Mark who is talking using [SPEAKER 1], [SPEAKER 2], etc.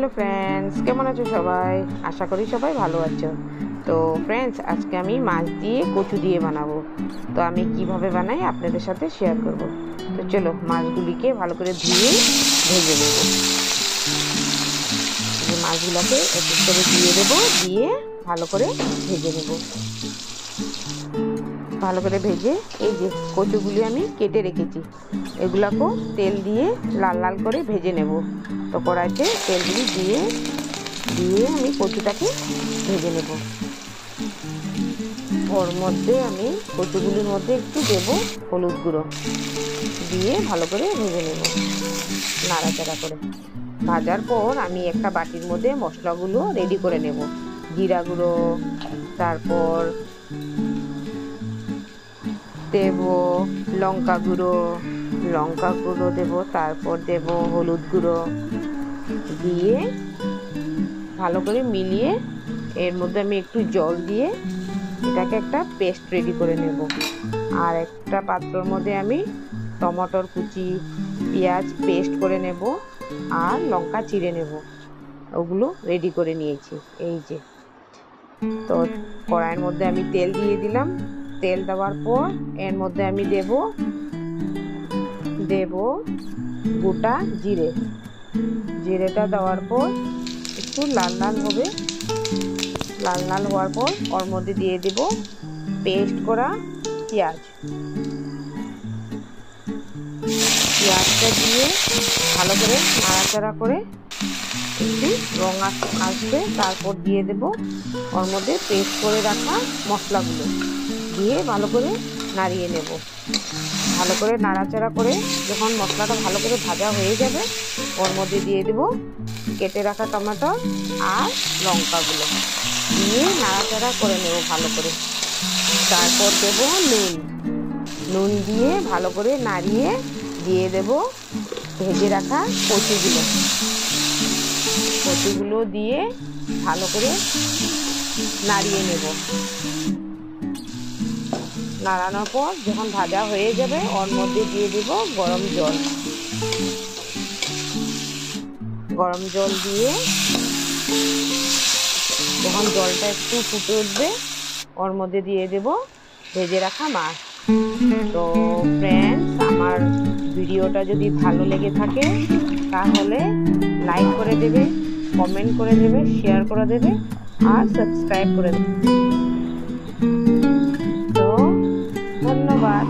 [SPEAKER 1] Hello friends केमन आछो सबाई आशा करी सबाई भालो आछो। तो फ्रेंड्स आज के आमी माछ दिए कचु दिए बानाबो। तो आमी किभाबे बानाई आपनादेर साथे शेयर करब। तो चलो माछगुलिके भालो करे धुए भेजे नेब। माछगुलोके एक एक करे दिए देब, दिए भालो करे भेजे नेब। भालो करे भेजे এই যে কচুগুলি আমি কেটে রেখেছি, এগুলাকে তেল দিয়ে লাল লাল করে ভেজে নেব। তো কড়াইতে তেলগুলি দিয়ে দিয়ে আমি কচুটাকে ভেজে নেব। ওর মধ্যে আমি কচুগুলির মধ্যে একটু দেব হলুদ গুঁড়ো, দিয়ে ভালো করে ভেজে নেব নাড়াচাড়া করে। ভাজার পর আমি একটা বাটির মধ্যে মশলাগুলো রেডি করে নেব। জিরা গুঁড়ো, তারপর দেব লঙ্কা গুঁড়ো দেব, তারপর দেব হলুদ গুঁড়ো, দিয়ে ভালো করে মিলিয়ে এর মধ্যে আমি একটু জল দিয়ে এটাকে একটা পেস্ট রেডি করে নেব। আর একটা পাত্রের মধ্যে আমি টমেটোর কুচি, পেঁয়াজ পেস্ট করে নেব আর লঙ্কা চিড়ে নেব। ওগুলো রেডি করে নিয়েছি এই যে। তো কড়াইয়ের মধ্যে আমি তেল দিয়ে দিলাম। তেল দেওয়ার পর এর মধ্যে আমি দেব গোটা জিরেটা দেওয়ার পর একটু লাল লাল হবে। লাল লাল হওয়ার পর ওর মধ্যে দিয়ে দেব পেস্ট করা পেঁয়াজটা দিয়ে ভালো করে নাড়াচাড়া করে একটু রং আসবে। তারপর দিয়ে দেব ওর মধ্যে পেস্ট করে রাখা মশলাগুলো, দিয়ে ভালো করে নাড়িয়ে নেব। ভালো করে নাড়াচাড়া করে যখন মশলাটা ভালো করে ভাজা হয়ে যাবে ওর মধ্যে দিয়ে দেব কেটে রাখা টমেটো আর লঙ্কাগুলো, দিয়ে নাড়াচাড়া করে নেব ভালো করে। তারপর দেব নুন দিয়ে ভালো করে নাড়িয়ে দিয়ে দেব ভেজে রাখা কচুগুলো দিয়ে ভালো করে নাড়িয়ে নেব। নাড়ানোর পর যখন ভাজা হয়ে যাবে ওর মধ্যে দিয়ে দেব গরম জল দিয়ে যখন জলটা একটু ফুটে উঠবে ওর মধ্যে দিয়ে দেব ভেজে রাখা মাছ। তো ফ্রেন্ডস আমার ভিডিওটা যদি ভালো লেগে থাকে তাহলে লাইক করে দেবে, কমেন্ট করে দেবে, শেয়ার করে দেবে আর সাবস্ক্রাইব করে দেবে। তো ধন্যবাদ।